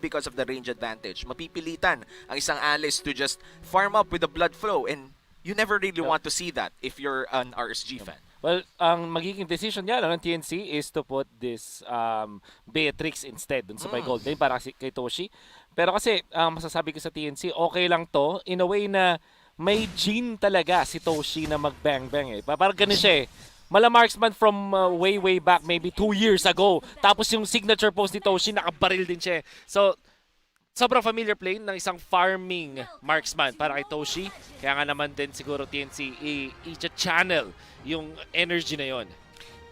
because of the range advantage. Mapipilitan ang isang Alice to just farm up with the blood flow, and you never really want to see that if you're an RSG fan. Well, ang magiging decision niya ng TNC is to put this Beatrix instead dun sa may gold lane para kay Toshi. Pero kasi masasabi ko sa TNC, okay lang to in a way na may gene talaga si Toshi na mag-bang-bang eh. Parang ganun siya eh. Mala marksman from way back, maybe 2 years ago. Tapos yung signature post ni Toshi, nakabaril din siya eh. So, sobrang familiar play ng isang farming marksman para kay Toshi. Kaya nga naman din siguro TNC i-channel yung energy na yon.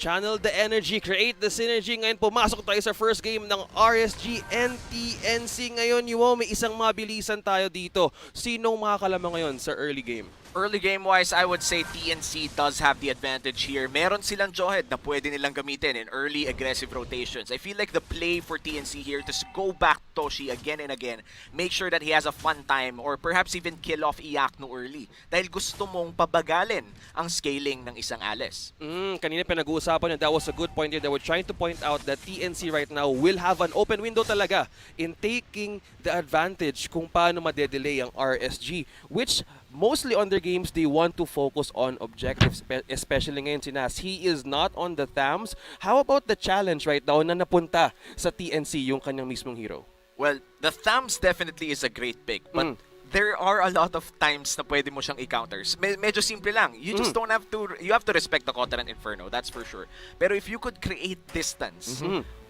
Channel the energy, create the synergy. Ngayon pumasok tayo sa first game ng RSG and TNC. Ngayon, may isang mabilisan tayo dito. Sinong makakalamang ngayon sa early game? Early game-wise, I would say TNC does have the advantage here. Meron silang Jawhead na pwede nilang gamitin in early aggressive rotations. I feel like the play for TNC here to go back Toshi again and again, make sure that he has a fun time or perhaps even kill off Iakno early. Dahil gusto mong pabagalin ang scaling ng isang Alice. Kanina pinag-uusapan that was a good point here. They were trying to point out that TNC right now will have an open window talaga in taking the advantage kung paano madedelay ang RSG, which mostly on their games, they want to focus on objectives, especially ngayon si Nas. He is not on the Thams. How about the challenge right now na napunta sa TNC yung kanyang mismong hero? Well, the Thams definitely is a great pick, but there are a lot of times na pwede mo siyang i-counters. Medyo simple lang. You just don't have to, you have to respect the Covenant Inferno, that's for sure. Pero if you could create distance,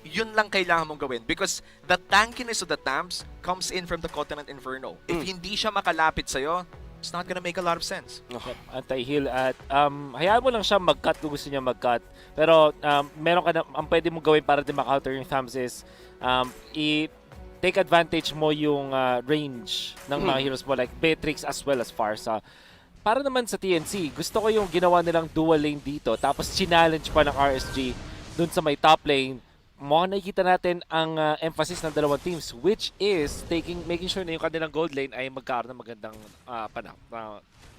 yun lang kailangan mong gawin because the tankiness of the Thams comes in from the Covenant Inferno. If hindi siya makalapit sa'yo, it's not gonna make a lot of sense. Anti-heal at hayaan mo lang siya mag-cut kung gusto niya mag-cut. Pero meron ka na, ang pwede mong gawin para din ma-counter yung Thams is take advantage mo yung range ng mga heroes mo like Beatrix as well as Farsa. Para naman sa TNC, gusto ko yung ginawa nilang dual lane dito tapos challenge pa ng RSG dun sa may top lane. Nakikita natin ang emphasis ng dalawang teams which is making sure na yung kanilang gold lane ay magkaroon ng magandang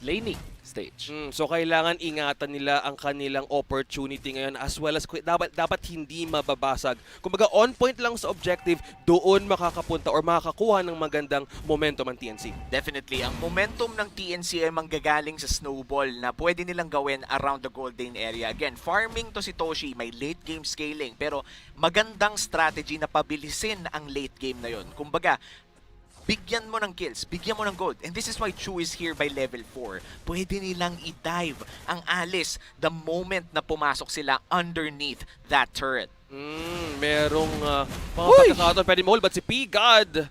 laning stage. So kailangan ingatan nila ang kanilang opportunity ngayon as well as dapat hindi mababasag. Kumbaga on point lang sa objective, doon makakapunta or makakakuha ng magandang momentum ang TNC. Definitely. Ang momentum ng TNC ay manggagaling sa snowball na pwede nilang gawin around the gold lane area. Again, farming to si Toshi, may late game scaling, pero magandang strategy na pabilisin ang late game na yon. Kumbaga, bigyan mo ng kills, bigyan mo ng gold. And this is why Chu is here by level 4. Pwede nilang i-dive ang Alice the moment na pumasok sila underneath that turret. Merong mga pagkakataon pwede mo, but si P-God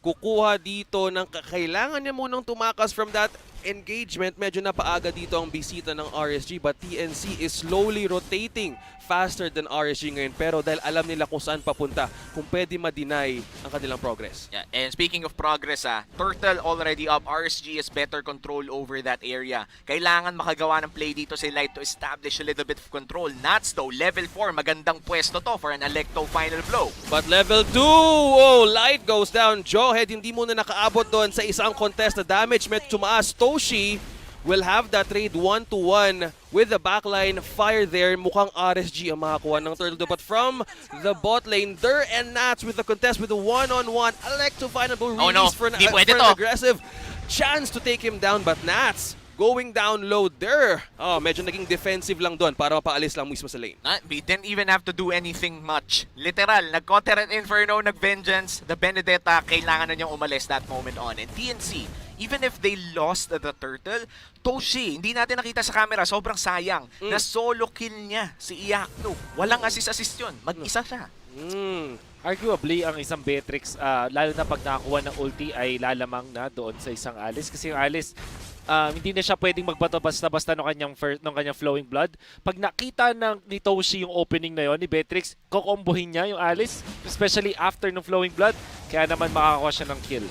kukuha dito ng kailangan niya munang tumakas from that engagement. Medyo napaaga dito ang bisita ng RSG but TNC is slowly rotating faster than RSG ngayon. Pero dahil alam nila kung saan papunta, kung pwede ma-deny ang kanilang progress. Yeah, and speaking of progress, Turtle already up. RSG has better control over that area. Kailangan makagawa ng play dito si Light to establish a little bit of control. Nats though, level 4, magandang pwesto to for an Electo final blow. But level 2, Light goes down. Jawhead hindi muna nakaabot doon sa isang contest na damage. Medyo tumaas. Toshi will have that trade 1-1 with the backline fire there. Mukhang RSG ang makakuha ng Turtle. But from the bot lane, Der and Nats with the contest with the one-on-one. Electo final blow release for an aggressive chance to take him down. But Nats going down low there. Medyo naging defensive lang doon para mapaalis lang mismo sa lane. We didn't even have to do anything much. Literal, nag-Covenant Inferno, nag-Vengeance, the Benedetta, kailangan na niyang umalis that moment on. And TNC, even if they lost the Turtle, Toshi, hindi natin nakita sa camera, sobrang sayang na solo kill niya si Iakno. Walang assist yun. Mag-isa siya. Arguably, ang isang Beatrix, lalo na pag nakakuha ng ulti, ay lalamang na doon sa isang Alice. Kasi yung Alice, hindi na siya pwedeng magbato basta-basta ng kanyang flowing blood. Pag nakita ni Toshi yung opening na yon ni Beatrix, kokombohin niya yung Alice, especially after ng flowing blood. Kaya naman makakuha siya ng kill.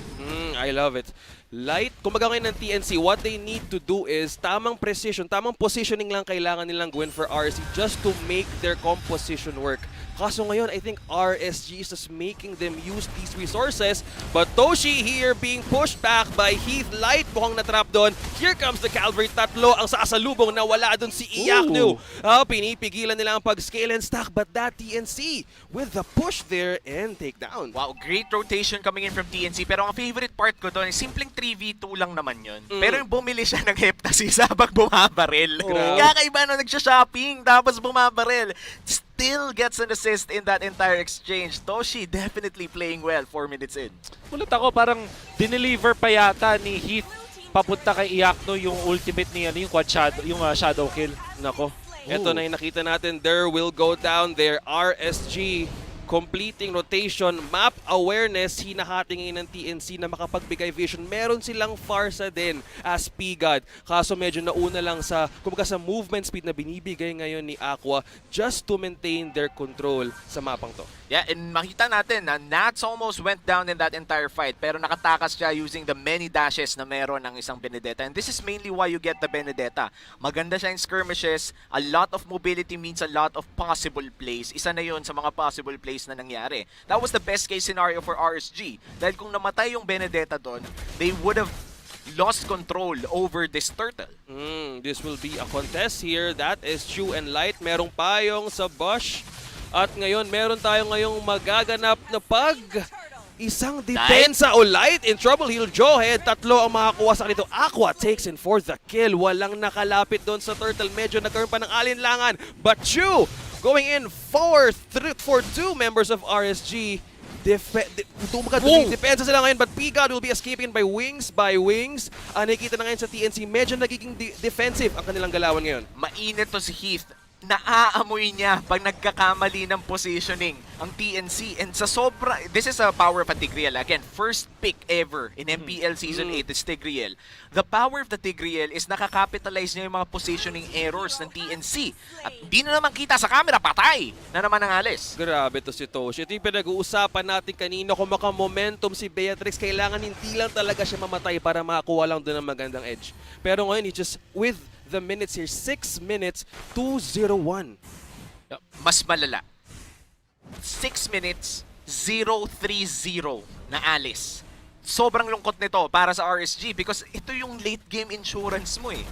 I love it. Light, kung ngayon ng TNC, what they need to do is tamang precision, tamang positioning lang kailangan nilang gawin for RSG just to make their composition work. Kaso ngayon, I think RSG is just making them use these resources. But Toshi here being pushed back by Heath. Light mukhang natrap doon. Here comes the Calvary. Tatlo ang sasalubong na wala doon si Iyaknu. Pinipigilan nila ang pag-scale and stack. But that TNC with the push there and takedown. Wow, great rotation coming in from TNC. Pero ang favorite part ko doon, simpleng 3v2 lang naman yun. Pero yung bumili siya ng heptasis habang bumabaril. Kakaiba na nagsha-shopping tapos bumabaril. Still gets an assist in that entire exchange. Toshi definitely playing well 4 minutes in. Ulit ako, parang dineliver pa yata ni Heath papunta kay Iyakno yung ultimate niya, yung quad shadow, yung shadow kill. Nako, eto na yung nakita natin. There will go down there. RSG completing rotation, map awareness, hinahati ngayon ng TNC na makapagbigay vision. Meron silang Farsa din as P-God. Kaso medyo nauna lang sa, kumbaga sa movement speed na binibigay ngayon ni Aqua just to maintain their control sa mapang to. Yeah, and makita natin na Nats almost went down in that entire fight pero nakatakas siya using the many dashes na meron ng isang Benedetta. And this is mainly why you get the Benedetta. Maganda siya in skirmishes, a lot of mobility means a lot of possible plays. Isa na yun sa mga possible plays na nangyari. That was the best case scenario for RSG. Dahil kung namatay yung Benedetta doon, they would have lost control over this turtle. This will be a contest here. That is Chu and Light. Merong payong sa bush. At ngayon, meron tayo ngayong magaganap na isang depensa o Light in trouble. He'll Jawhead. Tatlo ang makakuha sa kanito. Aqua takes in for the kill. Walang nakalapit doon sa turtle. Medyo nagkaroon pa ng alinlangan. But Chu going in for two members of RSG. Depensa sila ngayon, but P-God will be escaping by wings. Nakikita na ngayon sa TNC, medyo nagiging defensive ang kanilang galawan ngayon. Mainit to si Heath. Naaamoy niya pag nagkakamali ng positioning ang TNC. And sa sobra, this is a power of a Tigreal. Again, first pick ever in MPL Season 8 is Tigreal. The power of the Tigreal is nakakapitalize niya yung mga positioning errors ng TNC. At di na naman kita sa camera, patay na naman ang alis. Grabe to si Toshi. Ito yung pinag-uusapan natin kanina, kung maka-momentum si Beatrix, kailangan hindi lang talaga siya mamatay para makakuha lang doon ng magandang edge. Pero ngayon, he just with the minutes here, 6 minutes, 2-0-1. Mas malala. 6 minutes, 0-3-0 na alis. Sobrang lungkot nito para sa RSG because ito yung late game insurance mo eh.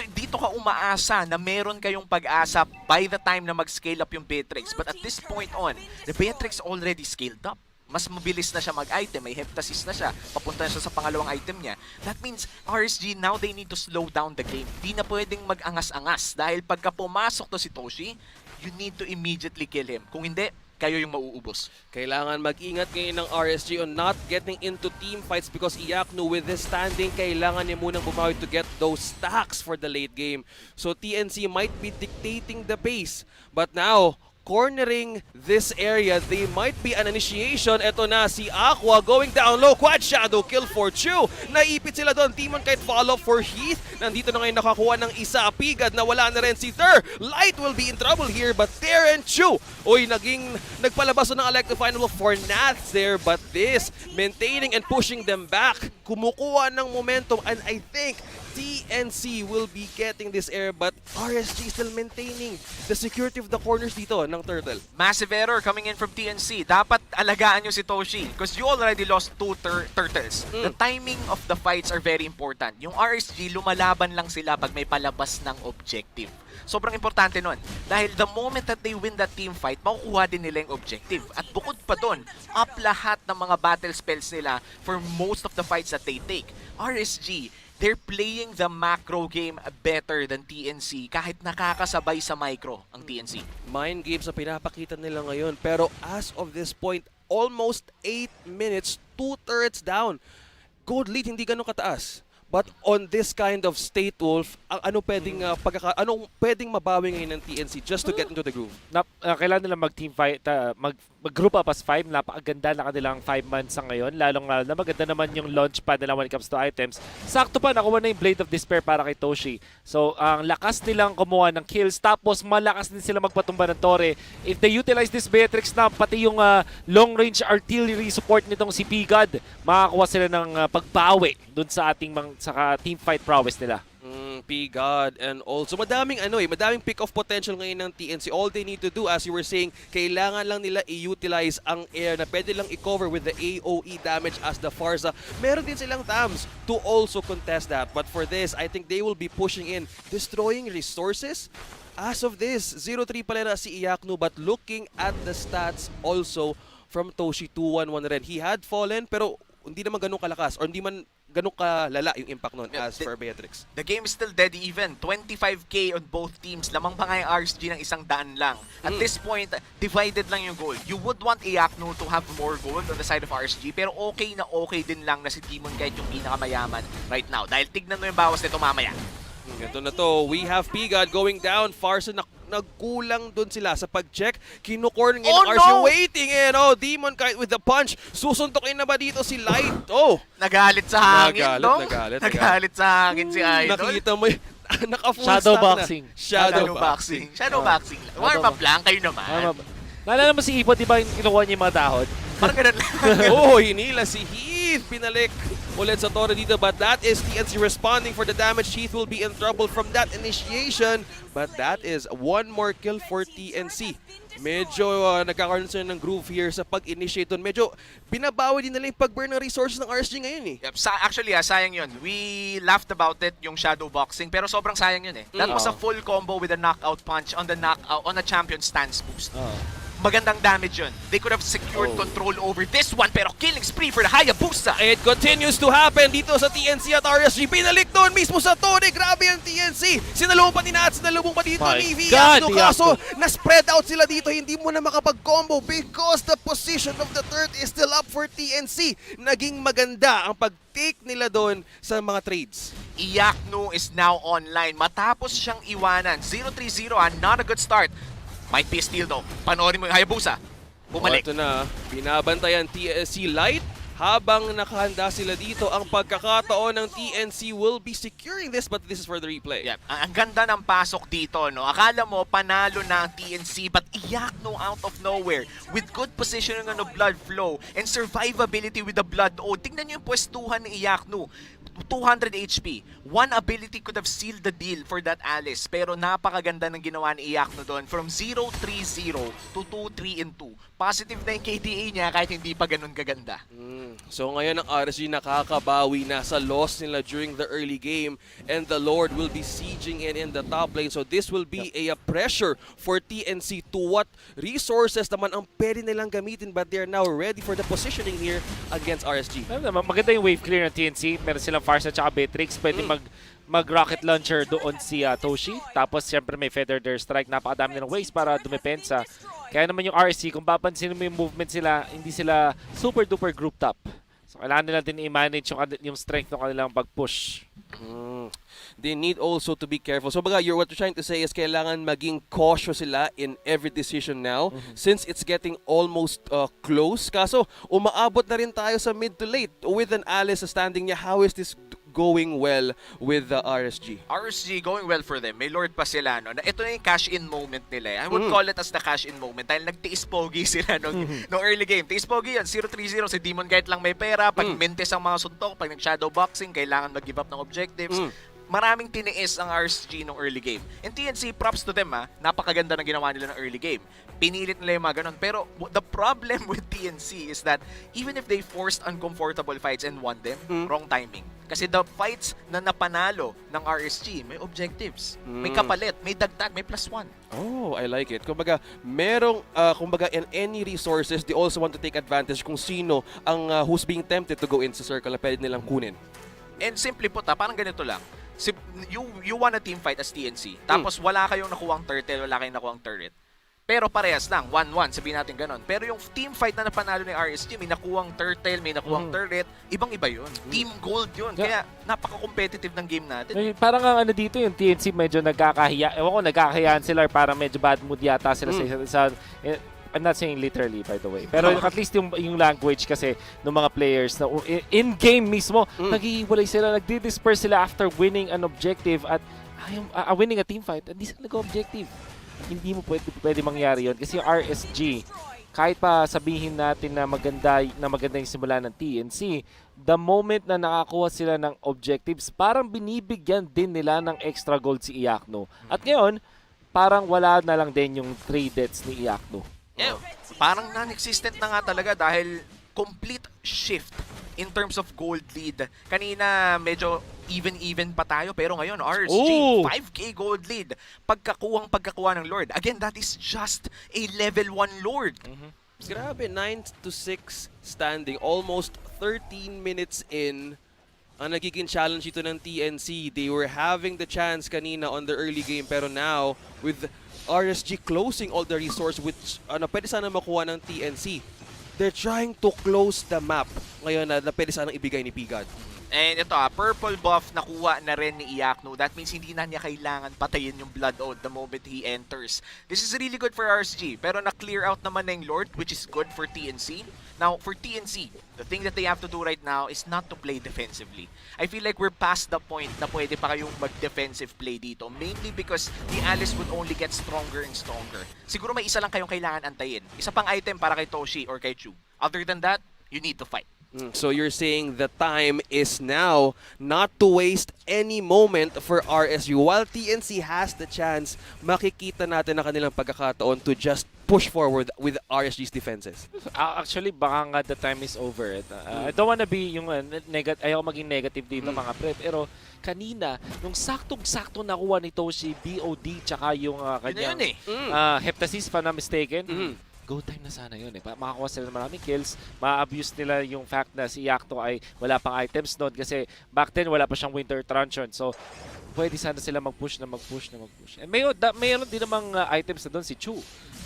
Dito ka umaasa na meron kayong pag-asa by the time na mag-scale up yung Beatrix. But at this point on, the Beatrix already scaled up. Mas mabilis na siya mag-item, may heptasis na siya, papunta na siya sa pangalawang item niya. That means RSG, now they need to slow down the game. Di na pwedeng mag-angas-angas dahil pagka pumasok to si Toshi, you need to immediately kill him. Kung hindi, kayo yung mauubos. Kailangan mag-ingat ngayon ng RSG on not getting into team fights because Iyaknu with this standing, kailangan niya munang bumawi to get those stacks for the late game. So TNC might be dictating the pace. But now, cornering this area, they might be an initiation. Ito na si Aqua going down low. Quad shadow kill for Chu. Naipit sila doon. Demon Kite follow for Heath. Nandito na ngayon nakakuha ng isa. Pigad na wala na rin si Thur. Light will be in trouble here, but Thur and Chu. Uy, nagpalabas ng electrifying for Nats there, but this maintaining and pushing them back. Kumukuha ng momentum, and I think TNC will be getting this air, but RSG still maintaining the security of the corners dito ng Turtle. Massive error coming in from TNC. Dapat alagaan nyo si Toshi because you already lost 2 turtles. The timing of the fights are very important. Yung RSG, lumalaban lang sila pag may palabas ng objective. Sobrang importante nun. Dahil the moment that they win that team fight, makukuha din nila yung objective. At bukod pa dun, up lahat ng mga battle spells nila for most of the fights that they take. RSG, they're playing the macro game better than TNC kahit nakakasabay sa micro ang TNC. Mind games na pinapakita nila ngayon, pero as of this point, almost 8 minutes, 2 turrets down. Gold lead hindi ganun kataas. But on this kind of state, Wolf, anong pwedeng mabawi ngayon ng TNC just to get into the groove? Kailangan nila mag-team fight, mag-group up as 5. Napakaganda na kanilang 5 months sa ngayon. Lalong-lalo na maganda naman yung launch pad nila when it comes to items. Sakto pa, nakuha na yung Blade of Despair para kay Toshi. So, ang lakas nilang kumuha ng kills. Tapos, malakas din sila magpatumba ng Torre. If they utilize this Beatrix na, pati yung long-range artillery support nitong si P-God, makakuha sila ng pagbawi dun sa ating sa team fight prowess nila. P-God, and also madaming pick-off potential ngayon ng TNC. All they need to do, as you were saying, kailangan lang nila i-utilize ang air na pwede lang i-cover with the AOE damage as the Farza. Meron din silang TAMs to also contest that. But for this, I think they will be pushing in, destroying resources. As of this, 0-3 pala na si Iyaknu, but looking at the stats also from Toshi, 2-1-1 rin. He had fallen, pero hindi naman ganun kalakas or hindi man ganun kalala yung impact nun as for Beatrix. The game is still dead even. 25k on both teams. Lamang pa nga yung RSG ng 100 lang. At this point, divided lang yung gold. You would want Iyaknu to have more gold on the side of RSG, pero okay na okay din lang na si Demon kahit yung pinakamayaman right now. Dahil tignan mo yung bawas nito mamaya. Ito na to. We have P-God going down. Farsa nagkulang dun sila sa pag-check. Kinukorn ngayon ng RC. Waiting in. Demon Kite with the punch. Susuntokin na ba dito si Light? Nagalit sa hangin, dong. Nagalit sa hangin si Idol. Nakita mo yun. Naka-full Shadow stack boxing. Na. Shadow boxing. Shadow boxing. Warm up lang kayo naman. Naalala mo si Ipo, di ba yung kinukuha niya yung mga dahon? Parang ganun lang. Hinila si Heath. Pinalik ulit sa Torre dito. But that is TNC responding for the damage. Heath will be in trouble from that initiation. But that is one more kill for TNC. Medyo nagkakaroon sila ng groove here sa pag-initiate doon. Medyo binabawi din nila yung pag-burn ng resources ng RSG ngayon eh. Yep. Actually, sayang yun. We laughed about it, yung shadow boxing, pero sobrang sayang yun eh. That was a full combo with a knockout punch on the on a champion stance boost. Magandang damage yun. They could have secured control over this one, pero killing spree for the Hayabusa. It continues to happen dito sa TNC at RSG. Pinalik doon mismo sa Torre. Grabe ang TNC. Sinalubong pa ni Nat, sinalubong pa dito ni Iyaknu. Kaso, na-spread out sila dito. Hindi mo na makapag-combo because the position of the turret is still up for TNC. Naging maganda ang pag-take nila doon sa mga trades. Iyaknu is now online. Matapos siyang iwanan. 0-3-0, not a good start. Might be a steal though. Panoorin mo yung Hayabusa. Bumalik. Ito na, binabantayan TNC Light. Habang nakahanda sila dito, ang pagkakataon ng TNC will be securing this, but this is for the replay. Yep. Ang ganda ng pasok dito, no? Akala mo panalo na ang TNC, but Iyaknu out of nowhere with good positioning on the blood flow and survivability with the blood. Tingnan niyo yung pwestuhan ni Iyaknu. 200 HP. One ability could have sealed the deal for that Alice. Pero napakaganda ng ginawa ni Iyaknu doon. From 0-3-0 to 2-3-2. Positive na yung KDA niya kahit hindi pa ganun kaganda. So ngayon ang RSG nakakabawi na sa loss nila during the early game. And the Lord will be sieging in the top lane. So this will be a pressure for TNC to what resources naman ang pwede nilang gamitin. But they're now ready for the positioning here against RSG. Maganda yung wave clear ng TNC. Meron silang Farsa at Beatrix. Pwede mag-rocket launcher doon si Toshi. Tapos siyempre may Feather Dare Strike. Napakadami nilang ways para dumepensa. Kaya naman yung RC, kung papansin mo yung movement sila, hindi sila super duper grouped up. So kailangan nila din i-manage yung strength ng kanilang pag-push. They need also to be careful. So baga, what you're trying to say is kailangan maging cautious sila in every decision now since it's getting almost close. Kaso umaabot na rin tayo sa mid to late with an Alice standing niya. How is this going well with the RSG? RSG going well for them. May Lord pa sila. No? Ito na yung cash-in moment nila. I would call it as the cash-in moment dahil nagtiis pogi sila nung early game. Tiis pogi yan. 0-3-0. Si Demon Kite lang may pera. Pag mintes ang mga suntok, pag nag-shadow boxing, kailangan mag-give up ng objectives. Maraming tiniis ang RSG nung early game. And TNC, props to them napakaganda ng ginawa nila ng early game. Pinilit nila yung mga ganun. Pero the problem with TNC is that even if they forced uncomfortable fights and won them, wrong timing. Kasi the fights na napanalo ng RSG, may objectives, may kapalit, may dagdag, may +1. Oh, I like it. Kumbaga, merong, in any resources, they also want to take advantage kung sino ang who's being tempted to go in sa circle na pwede nilang kunin. And simply put, parang ganito lang. You won a team fight as TNC, tapos wala kayong nakuhang turtle, wala kayong nakuhang turret. Pero parehas lang, 1-1, sabihin natin ganun. Pero yung team fight na napanalo ni RSG, may nakuhang turtle, may nakuhang turret, ibang-iba yun. Team gold yun. Kaya napaka-competitive ng game natin. Parang ang dito yung TNC medyo nagkakahiya. Ewan ko, nagkakahiyaan sila or parang medyo bad mood yata sila sa isa't isa. I'm not saying literally, by the way. Pero at least yung language kasi ng mga players na in-game mismo, naghihiwalay sila, nagdi-disperse sila after winning an objective at winning a team fight. Hindi sila nag-objective. Hindi mo pwede mangyari yun. Kasi yung RSG, kahit pa sabihin natin na maganda yung simula ng TNC, the moment na nakakuha sila ng objectives, parang binibigyan din nila ng extra gold si Iakno. At ngayon, parang wala na lang din yung 3 deaths ni Iakno. Yeah, parang non-existent na nga talaga dahil complete shift in terms of gold lead. Kanina medyo even pa tayo pero ngayon RSG 5k gold lead. Pagkakuha ng Lord. Again, that is just a level 1 Lord. Grabe, 9-6 standing. Almost 13 minutes in. Ang nagiging challenge ito ng TNC. They were having the chance kanina on the early game pero now with RSG closing all the resource which pwede sana makuha ng TNC. They're trying to close the map ngayon na pwede sanang ibigay ni Pigad. And ito purple buff nakuha na rin ni Iakno. That means hindi na niya kailangan patayin yung Blood Oath the moment he enters. This is really good for RSG. Pero na-clear out naman na yung Lord, which is good for TNC. Now, for TNC, the thing that they have to do right now is not to play defensively. I feel like we're past the point na pwede pa kayong mag-defensive play dito. Mainly because the Alice would only get stronger and stronger. Siguro may isa lang kayong kailangan antayin. Isa pang item para kay Toshi or kay Chu. Other than that, you need to fight. So you're saying the time is now not to waste any moment for RSU. While TNC has the chance, makikita natin na kanilang pagkakataon to just push forward with RSG's defenses. Actually, baka nga the time is over. I don't wanna be yung ayaw maging negative dito mga pre, pero kanina, nung saktong-sakto nakuha ni Toshi, BOD, tsaka yung kanyang Heptasis, if I'm not mistaken, go time na sana yun eh. Makakuha sila ng maraming kills, ma-abuse nila yung fact na si Iakno ay wala pang items doon kasi back then wala pa siyang Winter Truncheon. So, pwede sana sila mag-push. And mayroon din namang items na doon si Chu.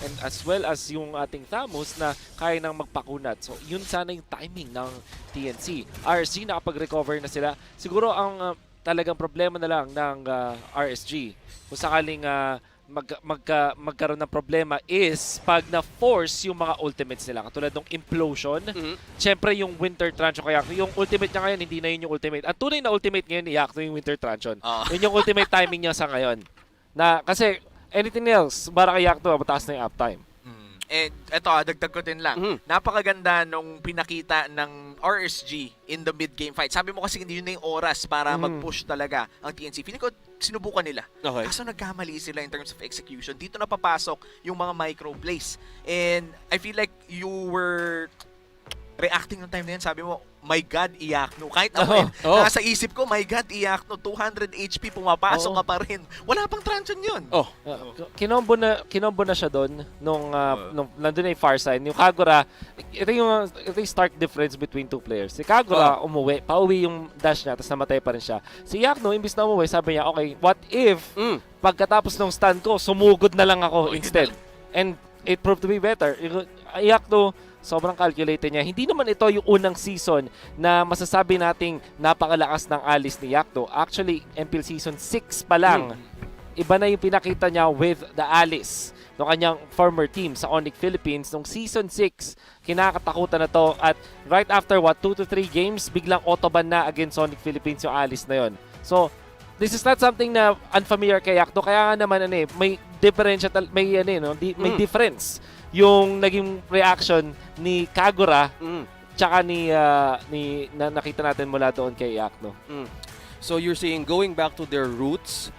And as well as yung ating Thamus na kaya nang magpakunat. So, yun sana yung timing ng TNC. RSG nakapag-recover na sila. Siguro ang talagang problema na lang ng RSG kung sakaling magkaroon ng problema is pag na-force yung mga ultimates nila. Katulad ng Implosion, syempre yung Winter Truncheon kaya yung ultimate niya ngayon, hindi na yun yung ultimate. Ang tunay na ultimate ngayon ni Iakno yung Winter Truncheon. Yun yung ultimate timing niya sa ngayon. Na, kasi anything else, para kay Iakno, mataas na yung uptime. Eh, eto dagdag ko din lang. Napakaganda nung pinakita ng RSG in the mid-game fight. Sabi mo kasi hindi yun na yung oras para mag-push talaga ang TNC. Feeling ko sinubukan nila. Okay. Kaso nagkamali sila in terms of execution. Dito na papasok yung mga micro plays. And I feel like you were reacting ng time na yun. Sabi mo, my God, Iakno. Kahit ako nasa isip ko, my God, Iakno, 200 HP, pumapasok ka pa rin. Wala pang Truncheon yun. Kinombo na siya doon nung nandun na yung far side. Yung Kagura, ito yung stark difference between two players. Si Kagura, pauwi yung dash niya, tapos namatay pa rin siya. Si Iakno, imbis na umuwi, sabi niya, okay, what if, pagkatapos ng stun ko, sumugod na lang ako instead. And it proved to be better. Iakno, sobrang calculated niya. Hindi naman ito yung unang season na masasabi nating napakalakas ng Alice ni Iakno. Actually, MPL Season 6 pa lang, iba na yung pinakita niya with the Alice ng kanyang former team sa Onyx Philippines. Nung Season 6, kinakatakutan na to at right after 2 to 3 games, biglang autoban na against Onyx Philippines yung Alice na yon. So, this is not something na unfamiliar kay Iakno. Kaya nga naman may may difference yung naging reaction ni Kagura tsaka na nakita natin mula doon kay Iakno. So you're saying going back to their roots,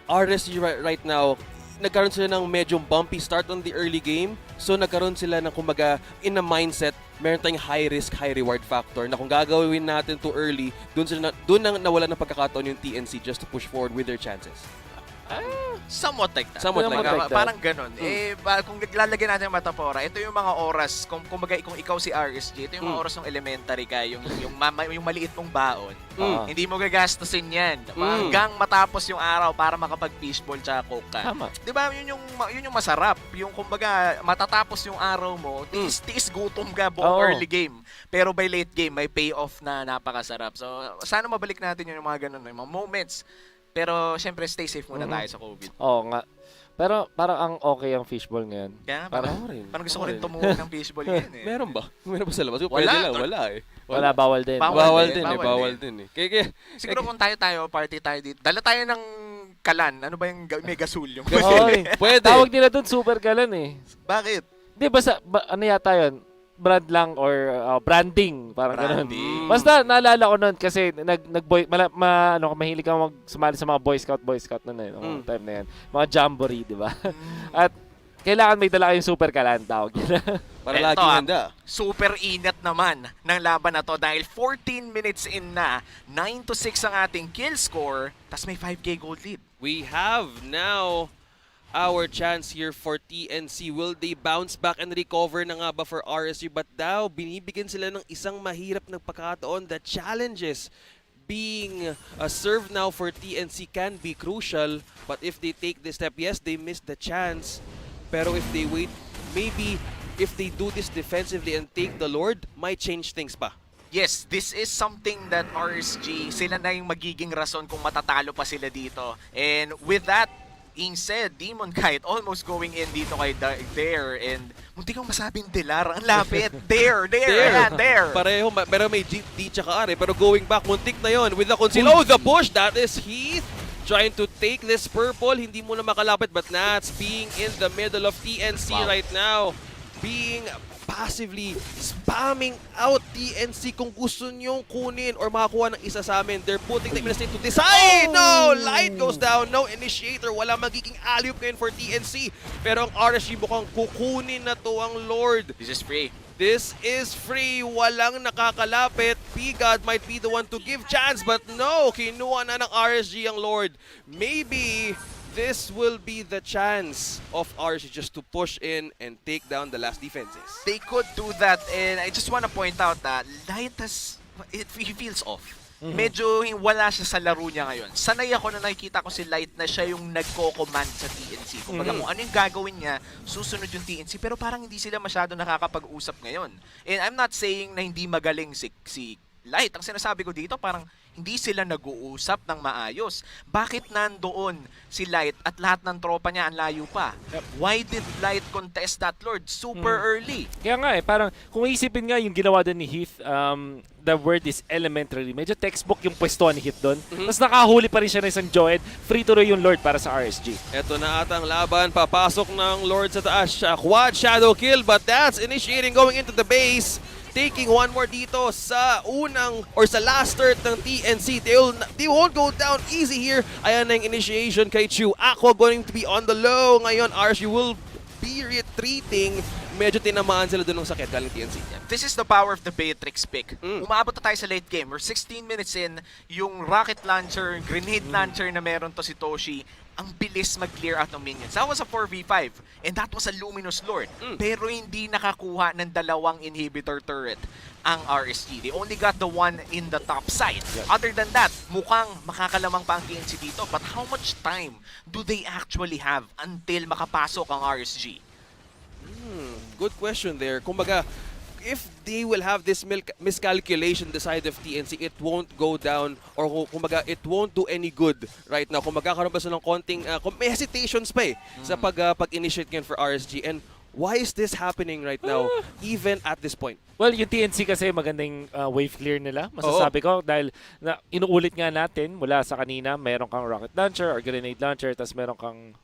RSG right now, nagkaroon sila ng medyo bumpy start on the early game. So nagkaroon sila ng kumbaga in a mindset, meron tayong high risk, high reward factor na kung gagawin natin too early, doon nang nawala ng pagkakataon yung TNC just to push forward with their chances. Somewhat like that. Somewhat like that. Parang ganun. Kung naglalagyan natin ng metapora, ito yung mga oras, kung ikaw si RSG, ito yung mga oras ng elementary ka, yung maliit mong baon. Hindi mo gagastusin yan. Hanggang matapos yung araw para makapag-fishball tsaka coke ka. Tama. Diba? Yun yung masarap. Yung kumbaga, matatapos yung araw mo, tiis gutom ka buong early game. Pero by late game, may payoff na napakasarap. So, sana mabalik natin yung mga ganun, yung mga moments. Pero, syempre, stay safe muna tayo sa COVID. Oo nga. Pero parang ang okay ang fishball ngayon. Kaya nga, Parang, parang gusto ko rin Okay. tumuhog ng fishball ngayon eh. Meron ba? Meron ba sa labas? Wala. Pwede lang, wala eh. wala, bawal din. Bawal Bawal din. din eh. Kaya, Siguro kung tayo, party tayo dito. Dala tayo ng kalan. Ano ba yung may gasol yung Oy, pwede. tawag nila doon super kalan eh. Bakit? Di ano yata yun? Brand lang or branding, parang ganun. Branding. Basta naalala ko noon kasi mahilig kang sumali sa mga Boy Scout noon eh, noong time na yan. Mga jamboree, di ba? At kailangan may dala kayong super kalan tawag yun. Para Eto, laging handa. Super inat naman ng laban na to dahil 14 minutes in na, 9-6 ang ating kill score, tas may 5k gold lead. We have now our chance here for TNC. Will they bounce back and recover na nga ba for RSG? But daw, binibigyan sila ng isang mahirap na pagkakataon. The challenges being served now for TNC can be crucial. But if they take this step, yes, they missed the chance. Pero if they wait, maybe if they do this defensively and take the Lord, might change things pa. Yes, this is something that RSG, sila na yung magiging rason kung matatalo pa sila dito. And with that being said, Demon Kite almost going in dito kay Dare and munti kang masabing Dilar, ang lapit. Dare, ayan, Dare. Pareho, pero may D tsaka R eh. Pero going back, muntik na yon with the conceal. Oh, the push! That is Heath trying to take this purple. Hindi mo na makalapit, but Nats being in the middle of TNC right now. Being passively spamming out TNC kung gusto nyong kunin or makakuha ng isa sa amin. They're putting the state to decide. No! Light goes down. No initiator. Wala magiging alley-oop ngayon for TNC. Pero ang RSG mukhang kukunin na to ang Lord. This is free. This is free. Walang nakakalapit. P-God might be the one to give chance, but no. Kinuha na ng RSG ang Lord. Maybe this will be the chance of RSG just to push in and take down the last defenses. They could do that and I just want to point out that Light he feels off. Medyo wala siya sa laro niya ngayon. Sanay ako na nakikita ko si Light na siya yung nagko-command sa TNC. Kumbaga kung ano yung gagawin niya, susunod yung TNC. Pero parang hindi sila masyado nakakapag-usap ngayon. And I'm not saying na hindi magaling si Light. Ang sinasabi ko dito, parang hindi sila nag-uusap ng maayos. Bakit nandoon si Light at lahat ng tropa niya ang layo pa? Why did Light contest that Lord super early? Kaya nga eh, parang kung isipin nga yung ginawa din ni Heath, the word is elementary. Medyo textbook yung pwestuhan ni Heath doon. Tapos nakahuli pa rin siya ng isang Joed. Free to yung Lord para sa RSG. Ito na ata ang laban. Papasok ng Lord sa taas. Quad shadow kill, but that's initiating going into the base. Taking one more dito sa unang or sa last start ng TNC. They won't go down easy here. Ayan na yung initiation kay Chu. Aqua going to be on the low. Ngayon, RSG will be retreating. Medyo tinamaan sila dun ng sakit galing TNC. This is the power of the Beatrix pick. Umabot na tayo sa late game. We're 16 minutes in. Yung rocket launcher, grenade launcher na meron to si Toshi, ang bilis mag-clear out ng minions. That was a 4v5 and that was a Luminous Lord. Pero hindi nakakuha ng dalawang inhibitor turret ang RSG. They only got the one in the top side. Other than that, mukhang makakalamang pa ang TNC dito. But how much time do they actually have until makapasok ang RSG? Good question there. Kumbaga, if they will have this miscalculation the side of TNC, it won't go down or kumbaga it won't do any good right now. Kumbaga karoon ba ng konting may hesitations pa eh sa pag-initiate ngayon for RSG. And why is this happening right now even at this point? Well, yung TNC kasi magandang wave clear nila. Masasabi ko dahil inuulit nga natin mula sa kanina, meron kang rocket launcher or grenade launcher, tapos meron kang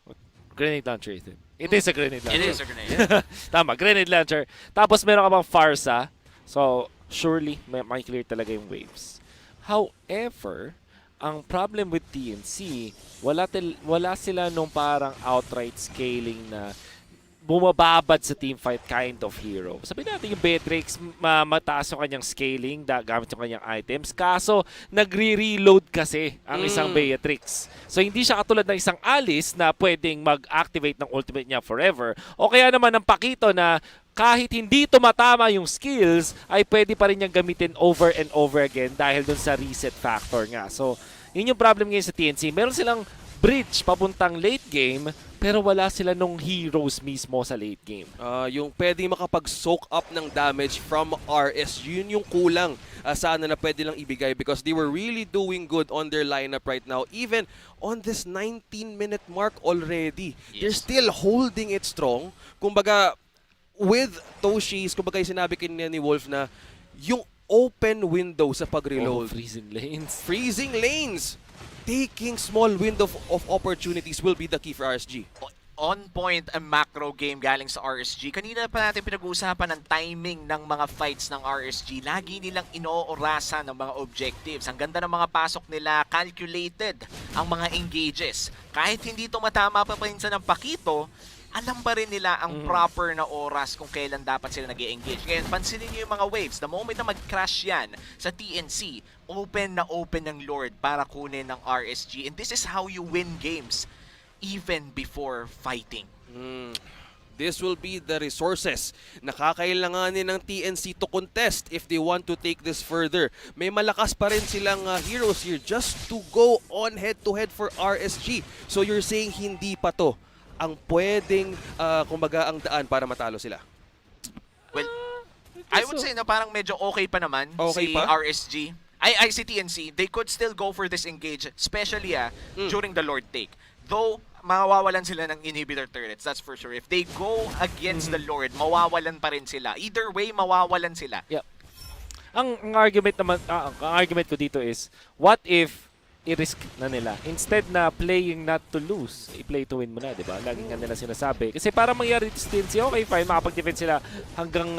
grenade launcher ito. It is a grenade launcher. It is a grenade. Tama, grenade launcher. Tapos meron ka bang Farsa. So, surely, may clear talaga yung waves. However, ang problem with TNC, wala sila nung parang outright scaling na bumababad sa teamfight kind of hero. Sabihin natin yung Beatrix, mataas yung kanyang scaling, gamit yung kanyang items. Kaso, nagre-reload kasi ang isang Beatrix. So, hindi siya katulad ng isang Alice na pwedeng mag-activate ng ultimate niya forever. O kaya naman ng Pakito na kahit hindi tumatama yung skills, ay pwede pa rin niyang gamitin over and over again dahil dun sa reset factor nga. So, yun yung problem ngayon sa TNC. Meron silang bridge papuntang late game, pero wala sila nung heroes mismo sa late game. Yung pwede makapag-soak up ng damage from RS, yun yung kulang sana na pwede lang ibigay because they were really doing good on their lineup right now. Even on this 19-minute mark already, they're Yes. still holding it strong. Kumbaga, with Toshi's, kumbaga yung sinabi kanina ni Wolf na yung open window sa pag-reload. Freezing lanes. Freezing lanes! Taking small window of opportunities will be the key for RSG. On point ang macro game galing sa RSG. Kanina pa natin pinag-uusapan ang timing ng mga fights ng RSG. Lagi nilang inoorasan ng mga objectives. Ang ganda ng mga pasok nila, calculated ang mga engages. Kahit hindi ito matama pa pinsan ng pakito, alam pa rin nila ang proper na oras kung kailan dapat sila nag-engage. Kaya pansinin niyo yung mga waves. The moment na mag-crash yan sa TNC, open na open ng Lord para kunin ng RSG. And this is how you win games even before fighting. This will be the resources na kakailanganin ng TNC to contest if they want to take this further. May malakas pa rin silang heroes here just to go on head-to-head for RSG. So you're saying hindi pa to ang pwedeng, kumbaga, ang daan para matalo sila? Well, I would say na parang medyo okay pa naman Okay si pa? RSG. Ay, si TNC, they could still go for this engage, especially during the Lord take. Though, mawawalan sila ng inhibitor turrets, that's for sure. If they go against the Lord, mawawalan pa rin sila. Either way, mawawalan sila. Yeah. Ang argument naman, ang argument ko dito is, what if i-risk na nila? Instead na playing not to lose, i-play to win mo na, di ba? Laging nga nila sinasabi. Kasi para mangyari dito sa TNC, okay, fine, makapag-defense sila hanggang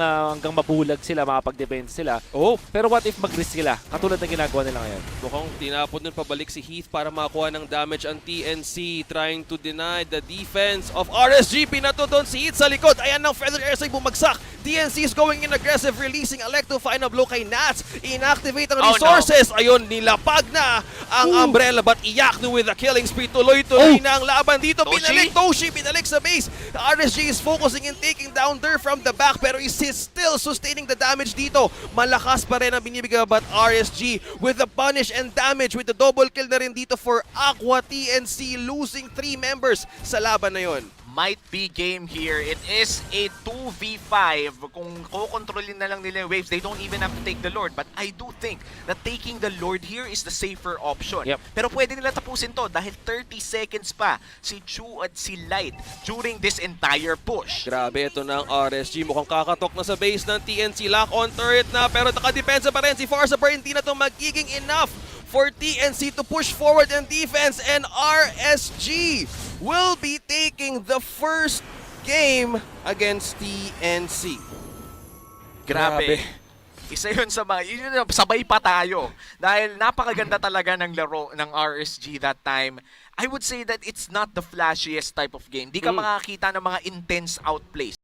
mabulag sila, makapag-defense sila. Oh, Pero what if mag-risk sila? Katulad ng ginagawa nila ngayon. mukhang tinapon nun pabalik si Heath para makakuha ng damage ang TNC, trying to deny the defense of RSG. Pinato doon si Heath sa likod. Ayan ng Feather Airside bumagsak. TNC is going in aggressive, releasing Electo final blow kay Nats. Inactivate ang Oh, resources. Ayun, nilapag na ang umbrella but Iyaknu with the killing spree. Tuloy-tuloy na ang laban dito. Toshi? Toshi binalik sa base. RSG is focusing in taking down there from the back pero is still sustaining the damage dito. Malakas pa rin ang binibigay but RSG with the punish and damage with the double kill na rin dito for Aqua TNC, losing 3 members sa laban na yon. Might be game here. It is a 2v5. Kung kukontrolin na lang nila yung waves, they don't even have to take the Lord. But I do think that taking the Lord here is the safer option. Yep. Pero pwede nila tapusin to dahil 30 seconds pa si Chu at si Light during this entire push. Grabe, ito na ang RSG. Mukhang kakatok na sa base ng TNC. Lock on turret na pero nakadepensa pa rin si Farsa pero hindi na ito magiging enough for TNC to push forward in defense, and RSG will be taking the first game against TNC. Grabe. Isa yun sa mga, yun yung sabay pa tayo. Dahil napakaganda talaga ng laro ng RSG that time. I would say that it's not the flashiest type of game. Di ka makakita ng mga intense outplays.